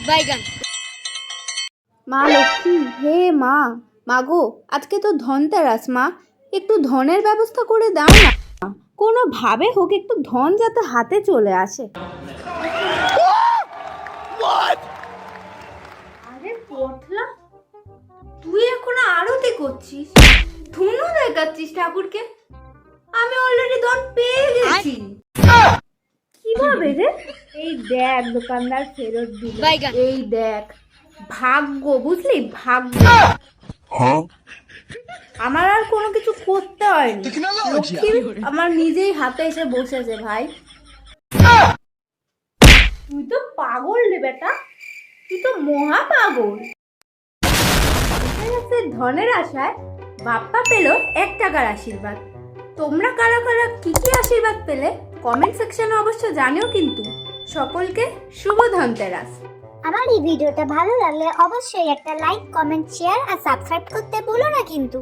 বাইগান। মা লক্ষ্মী, হে মা, মাগো আজকে তো ধনতেরাস মা, একটু ধনের ব্যবস্থা করে দাও না, কোনোভাবে হোক একটু ধন যাতে হাতে চলে আসে। আরে পটলা, তুই এখন আরতি করছিস, ধুনো দেখাচ্ছিস ঠাকুরকে? আমি অলরেডি ধন পেয়ে গেছি। কিভাবে রে? এই দেখ দোকানদার ফেরত দিল, বাইগান। এই দেখ ভাগ্য, বুঝলি, ভাগ্য। আমার আর কোনো কিছু করতে হয়নি, লক্ষ্মী আমার নিজেই হাতে এসে বসেছে ভাই। তুই তো পাগল রে বেটা, তুই তো মহা পাগল। ধনের আশায় বাপ্পা পেল 1 টাকার আশীর্বাদ। তোমরা কারা কারা কি কি আশীর্বাদ পেলে কমেন্ট সেকশনে অবশ্য জানিও কিন্তু। সকলকে শুভ ধনতেরাস। আমার এই ভিডিওটা ভালো লাগলে অবশ্যই একটা লাইক, কমেন্ট, শেয়ার আর সাবস্ক্রাইব করতে ভুলো না কিন্তু।